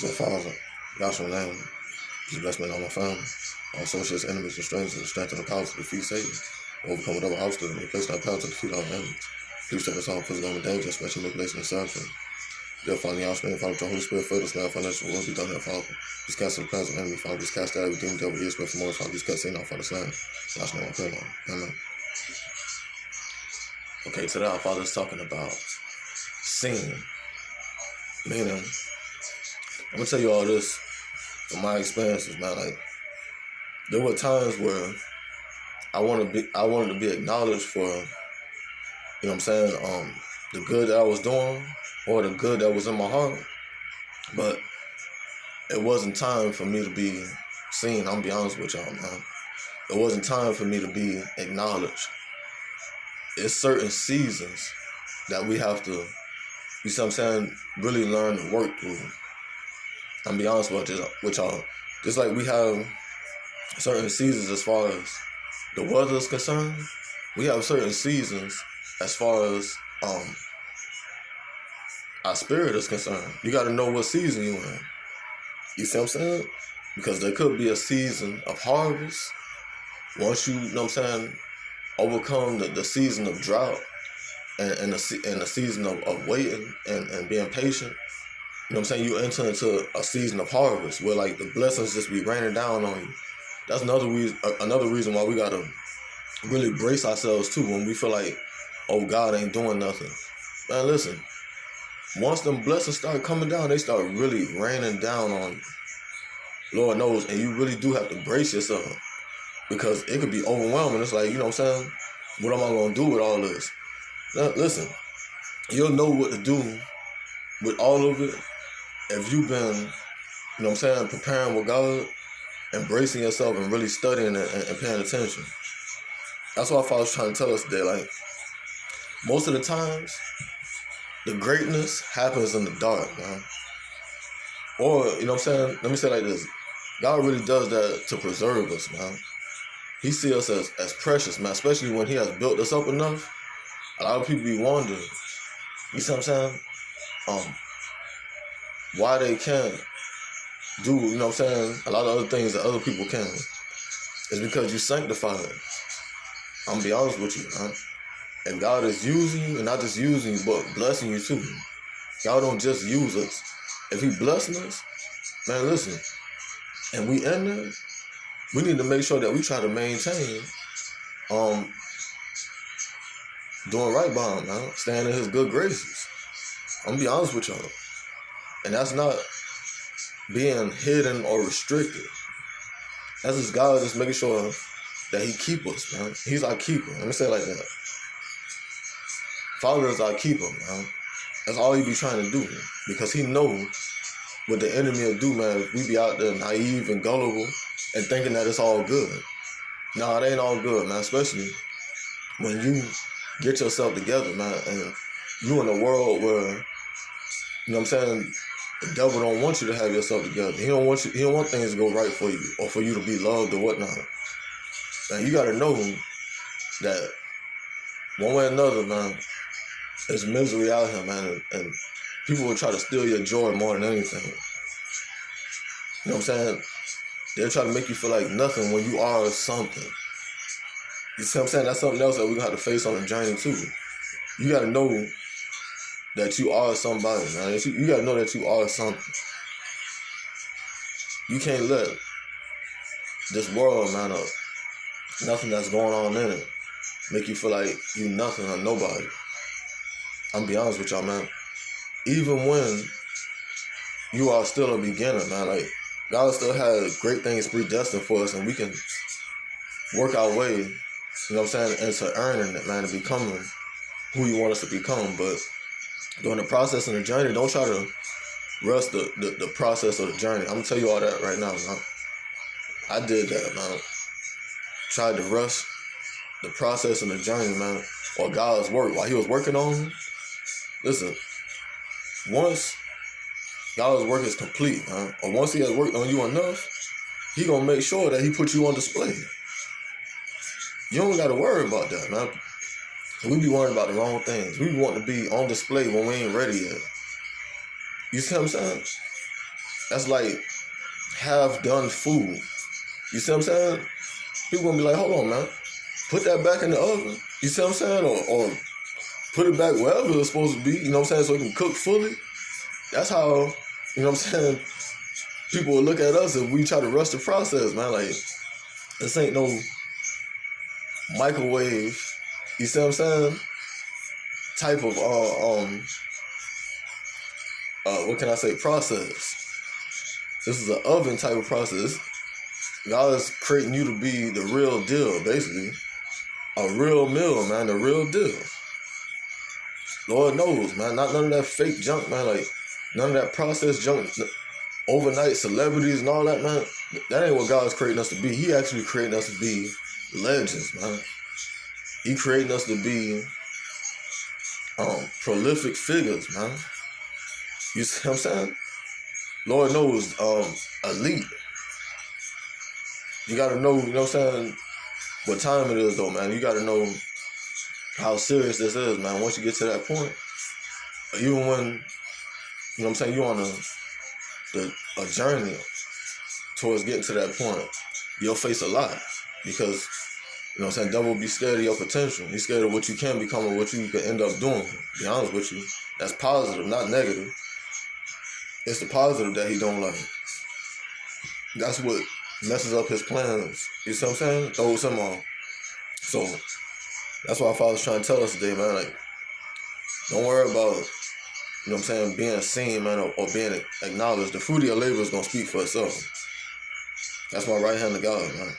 But Father, Yahshua name, just bless me and all my family, all associates, enemies, and strangers, and strength and the power to defeat Satan, overcome whatever obstacle may place in our path to defeat our enemies. Please take us all physical and danger, especially manipulation and deception. Dear Father, Yahshua name, Father, to the Holy Spirit, fill us now, financial will be done here, Father. Just cancel the plans of the enemy, Father. Just cast out every demon, devil, ears, spirit from all, Father. Just cut Satan off, Father's name. Yahshua name, I pray, Lord. Amen. Okay, today our Father's talking about seeing. Meaning, I'm gonna tell you all this from my experiences, man. Like, there were times where I wanted to be acknowledged for, you know what I'm saying, the good that I was doing or the good that was in my heart. But it wasn't time for me to be seen. I'm gonna be honest with y'all, man. It wasn't time for me to be acknowledged. It's certain seasons that we have to, you see what I'm saying, really learn to work through. I'm be honest with y'all. Just like we have certain seasons as far as the weather is concerned, we have certain seasons as far as our spirit is concerned. You got to know what season you're in. You see what I'm saying? Because there could be a season of harvest. Once you know what I'm saying, overcome the season of drought and the season of waiting and being patient. You know what I'm saying? You enter into a season of harvest where like the blessings just be raining down on you. That's another reason why we gotta really brace ourselves too when we feel like, oh, God ain't doing nothing. Man, listen. Once them blessings start coming down, they start really raining down on you. Lord knows, and you really do have to brace yourself because it could be overwhelming. It's like, you know what I'm saying? What am I gonna do with all this? Now, listen, you'll know what to do with all of it if you've been, you know what I'm saying, preparing with God, embracing yourself and really studying and paying attention. That's what Father's trying to tell us today. Like, most of the times, the greatness happens in the dark, man. Or, you know what I'm saying? Let me say it like this. God really does that to preserve us, man. He sees us as precious, man, especially when he has built us up enough. A lot of people be wondering, you see what I'm saying? Why they can't do, you know what I'm saying, a lot of other things that other people can. It's because you sanctified. I'm gonna be honest with you, man. And God is using you, and not just using you, but blessing you too. God don't just use us. If he blessing us, man, listen, and we in there, we need to make sure that we try to maintain doing right by him, man. Staying in his good graces. I'm gonna be honest with y'all. And that's not being hidden or restricted. That's just God just making sure that he keep us, man. He's our keeper. Let me say it like that. Father is our keeper, man. That's all he be trying to do. Because he knows what the enemy will do, man, if we be out there naive and gullible and thinking that it's all good. No, it ain't all good, man. Especially when you get yourself together, man, and you in a world where, you know what I'm saying, the devil don't want you to have yourself together. He don't want things to go right for you or for you to be loved or whatnot. And you gotta know that one way or another, man, there's misery out here, man, and people will try to steal your joy more than anything. You know what I'm saying? They'll try to make you feel like nothing when you are something. You see what I'm saying? That's something else that we're gonna have to face on the journey too. You gotta know that you are somebody, man. You gotta know that you are something. You can't let this world, man, nothing that's going on in it, make you feel like you nothing or nobody. I'm be honest with y'all, man. Even when you are still a beginner, man, like, God still has great things predestined for us, and we can work our way, you know what I'm saying, into earning it, man, and becoming who you want us to become. But during the process and the journey, don't try to rush the process of the journey. I'm gonna tell you all that right now, man. I did that, man. Tried to rush the process and the journey, man, or God's work while he was working on me. Listen, once God's work is complete, man, or once he has worked on you enough, he gonna make sure that he put you on display. You don't gotta worry about that, man. We be worrying about the wrong things. We want to be on display when we ain't ready yet. You see what I'm saying? That's like half done food. You see what I'm saying? People gonna be like, hold on, man. Put that back in the oven. You see what I'm saying? Or put it back wherever it's supposed to be. You know what I'm saying? So it can cook fully. That's how, you know what I'm saying, people will look at us if we try to rush the process, man. Like, this ain't no microwave, you see what I'm saying, type of, what can I say, process. This is an oven type of process. God is creating you to be the real deal, basically. A real meal, man, the real deal. Lord knows, man, not none of that fake junk, man, like, none of that processed junk, overnight celebrities and all that, man. That ain't what God's creating us to be. He actually creating us to be legends, man. He creating us to be prolific figures, man. You see what I'm saying? Lord knows, elite. You gotta know, you know what I'm saying, what time it is though, man. You gotta know how serious this is, man. Once you get to that point, even when, you know what I'm saying, you're on a journey towards getting to that point, you'll face a lot. Because, you know what I'm saying, devil be scared of your potential. He's scared of what you can become or what you can end up doing. To be honest with you, that's positive, not negative. It's the positive that he don't like. That's what messes up his plans. You see what I'm saying? Throws him off. So that's why our Father's trying to tell us today, man. Like, don't worry about, you know what I'm saying, being seen, man, or being acknowledged. The fruit of your labor is gonna speak for itself. That's my right hand of God, man.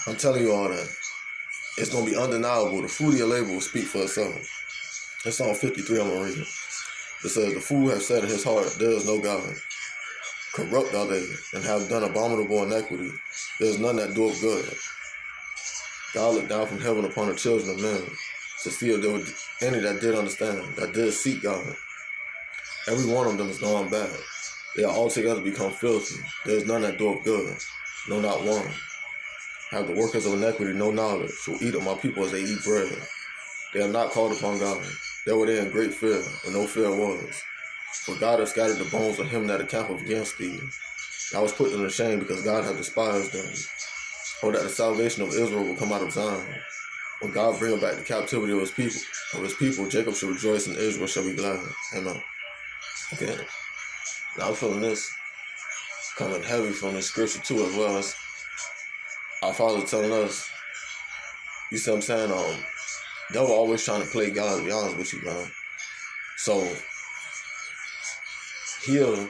I'm telling you all that. It's gonna be undeniable. The fruit of your labor will speak for itself. It's Psalm 53. I'm gonna read it. It says, "The fool hath said in his heart, there is no God. Corrupt are they, and have done abominable iniquity. There is none that doeth good. God looked down from heaven upon the children of men to see if there were any that did understand, that did seek God. Every one of them is gone bad. They are altogether become filthy. There is none that doeth good, no, not one. Have the workers of iniquity no knowledge, shall eat of my people as they eat bread. They are not called upon God. There were they in great fear, when no fear was. For God hath scattered the bones of him that encampeth against thee. I was put them to shame because God hath despised them. Or that the salvation of Israel will come out of Zion. When God bring back the captivity of his people, Jacob shall rejoice and Israel shall be glad." Amen. Okay. Now I'm feeling this coming heavy from this scripture too, as well as our Father telling us, you see what I'm saying, devil always trying to play God, to be honest with you, man. So he'll, you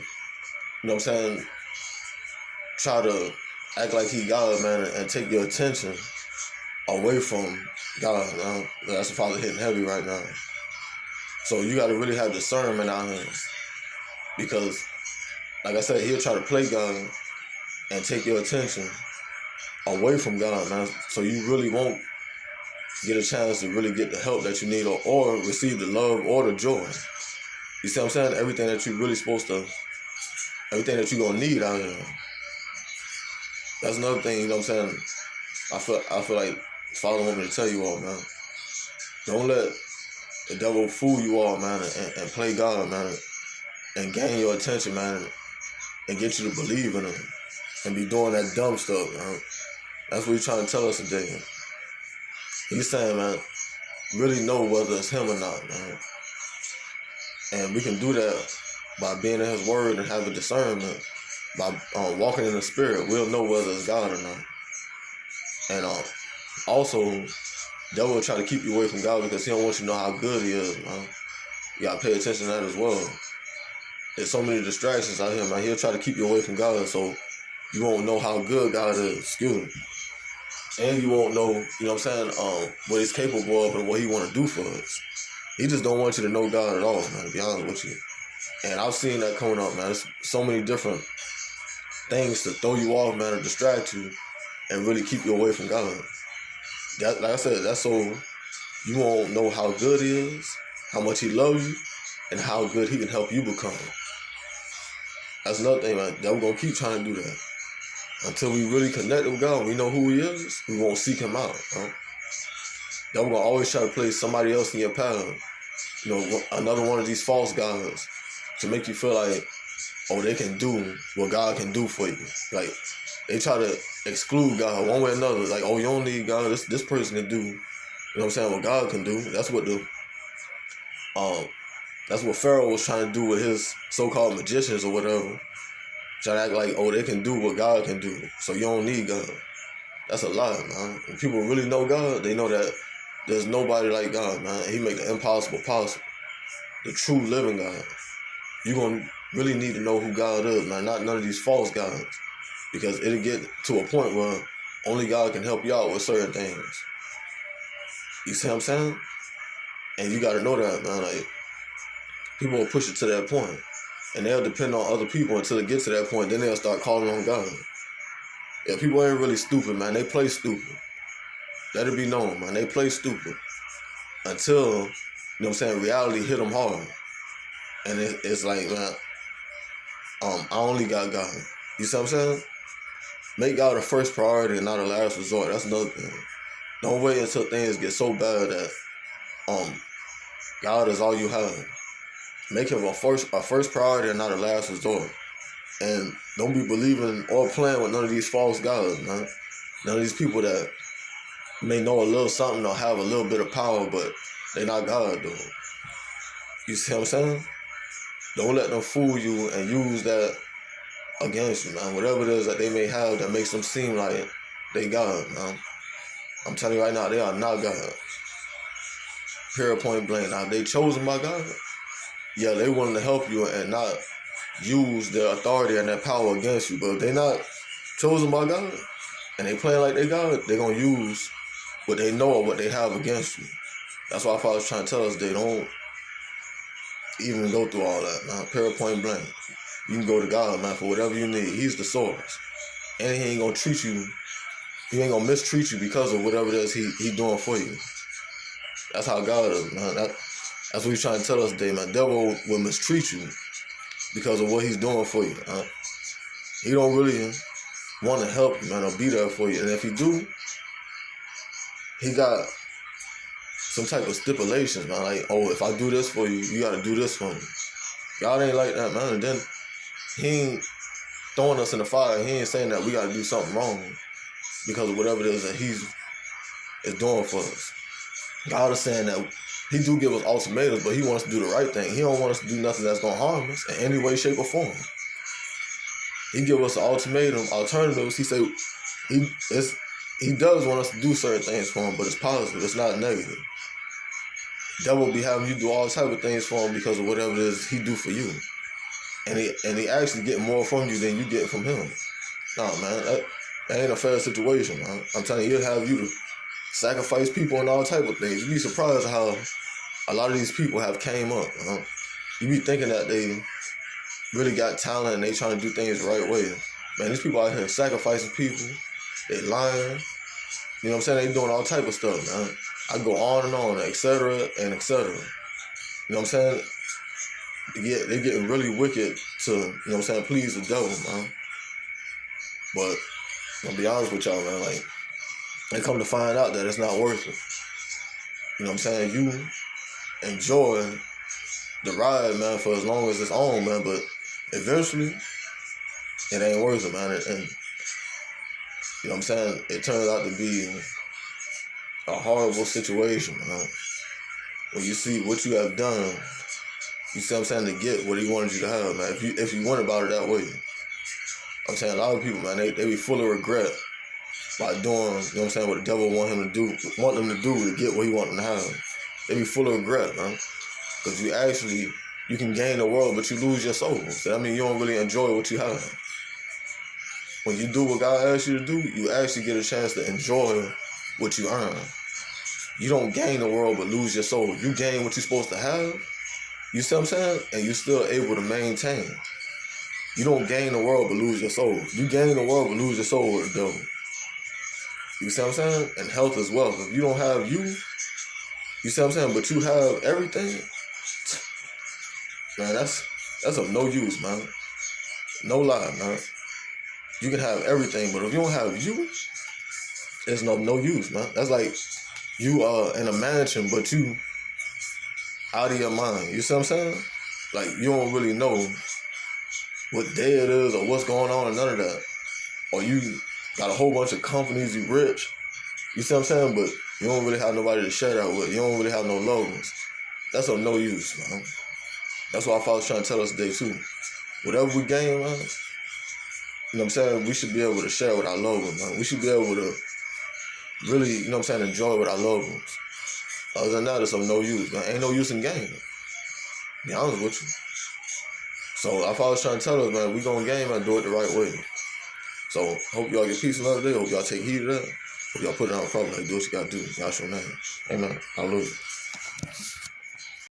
know what I'm saying, try to act like he God, man, and take your attention away from God, man. That's the Father hitting heavy right now. So you got to really have discernment out here. Because, like I said, he'll try to play God and take your attention away from God, man. So you really won't get a chance to really get the help that you need or receive the love or the joy. You see what I'm saying? Everything that you're really supposed to, everything that you're going to need out here. That's another thing, you know what I'm saying? I feel like Father want me to tell you all, man. Don't let the devil fool you all, man, and play God, man, and gain your attention, man, and get you to believe in him and be doing that dumb stuff, man. That's what he's trying to tell us today. He's saying, man, really know whether it's him or not, man. And we can do that by being in his word and having discernment. By walking in the spirit, we'll know whether it's God or not. And also, devil will try to keep you away from God because he don't want you to know how good he is, man. You gotta pay attention to that as well. There's so many distractions out here, man. He'll try to keep you away from God so you won't know how good God is. Excuse me. And you won't know, you know what I'm saying, what he's capable of and what he want to do for us. He just don't want you to know God at all, man, to be honest with you. And I've seen that coming up, man. There's so many different things to throw you off, man, to distract you and really keep you away from God. That, like I said, that's so you won't know how good he is, how much he loves you, and how good he can help you become. That's another thing, man. That we're going to keep trying to do that. Until we really connect with God, we know who he is, we won't seek him out. That we're going to always try to place somebody else in your path. You know, another one of these false gods to make you feel like they can do what God can do for you. Like, they try to exclude God one way or another. Like, you don't need God. This person can do, you know what I'm saying, what God can do. That's what Pharaoh was trying to do with his so-called magicians or whatever. Trying to act like, they can do what God can do, so you don't need God. That's a lie, man. When people really know God, they know that there's nobody like God, man. He make the impossible possible. The true living God. You're going to really need to know who God is, man. Not none of these false gods. Because it'll get to a point where only God can help you out with certain things. You see what I'm saying? And you got to know that, man. Like, people will push it to that point. And they'll depend on other people until it gets to that point. Then they'll start calling on God. Yeah, people ain't really stupid, man. They play stupid. Let it be known, man. They play stupid. Until, you know what I'm saying, reality hit them hard. And it's like, man, I only got God. You see what I'm saying? Make God a first priority and not a last resort. That's another thing. Don't wait until things get so bad that God is all you have. Make him a first priority and not a last resort. And don't be believing or playing with none of these false gods, man. None of these people that may know a little something or have a little bit of power, but they not God, though. You see what I'm saying? Don't let them fool you and use that against you, man. Whatever it is that they may have that makes them seem like they God, man. I'm telling you right now, they are not God. Period, point blank. Now, if they chosen by God, yeah, they willing to help you and not use their authority and their power against you. But if they not chosen by God and they playing like they God, they're going to use what they know or what they have against you. That's why Father's trying to tell us they don't even go through all that, man. Period, point blank. You can go to God, man, for whatever you need. He's the source. And he ain't going to treat you. He ain't going to mistreat you because of whatever it is he doing for you. That's how God is, man. That's what he's trying to tell us today, man. Devil will mistreat you because of what he's doing for you. He don't really want to help you, man, or be there for you. And if he do, he got some type of stipulations, man. Like, if I do this for you, you got to do this for me. God ain't like that, man. And then he ain't throwing us in the fire. He ain't saying that we got to do something wrong because of whatever it is that he's doing for us. God is saying that he do give us ultimatums, but he wants to do the right thing. He don't want us to do nothing that's going to harm us in any way, shape, or form. He give us an ultimatum, alternatives. He say he does want us to do certain things for him, but it's positive. It's not negative. Devil be having you do all type of things for him because of whatever it is he do for you. And he actually get more from you than you get from him. Nah, man, that ain't a fair situation, man. I'm telling you, he'll have you to sacrifice people and all type of things. You'd be surprised how a lot of these people have came up. You be thinking that they really got talent and they trying to do things the right way. Man, these people out here sacrificing people. They lying. You know what I'm saying? They doing all type of stuff, man. I go on and on, etc. and etc. You know what I'm saying? They getting really wicked to, you know what I'm saying, please the devil, man. But I'll be honest with y'all, man, like, they come to find out that it's not worth it. You know what I'm saying? You enjoy the ride, man, for as long as it's on, man, but eventually it ain't worth it, man. And you know what I'm saying? It turns out to be a horrible situation, man. When you see what you have done, you see what I'm saying, to get what he wanted you to have, man. If you went about it that way. I'm saying a lot of people, man, they be full of regret by doing, you know what I'm saying, what the devil want them to do to get what he want them to have. They be full of regret, man. Because you can gain the world, but you lose your soul. So that means you don't really enjoy what you have. When you do what God asks you to do, you actually get a chance to enjoy what you earn. You don't gain the world but lose your soul. You gain what you're supposed to have, you see what I'm saying? And you're still able to maintain. You don't gain the world but lose your soul. You gain the world but lose your soul with the devil. You see what I'm saying? And health as well. If you don't have you see what I'm saying? But you have everything, man, that's of no use, man. No lie, man. You can have everything, but if you don't have you, it's no use, man. That's like you are in a mansion, but you out of your mind. You see what I'm saying? Like, you don't really know what day it is or what's going on, and none of that. Or you got a whole bunch of companies, you rich. You see what I'm saying? But you don't really have nobody to share that with. You don't really have no logos. That's of no use, man. That's what I was trying to tell us today, too. Whatever we gain, man, you know what I'm saying, we should be able to share with our logo, man. We should be able to really, you know what I'm saying, enjoy with our logos. Other than that, it's of no use, man. Ain't no use in game. Be honest with you. So if I was trying to tell us, man, we gonna game and do it the right way. So hope y'all get peace another day. Hope y'all take heed of that. Hope y'all put it on properly. Do what you gotta do. Y'all show name. Amen. Hallelujah.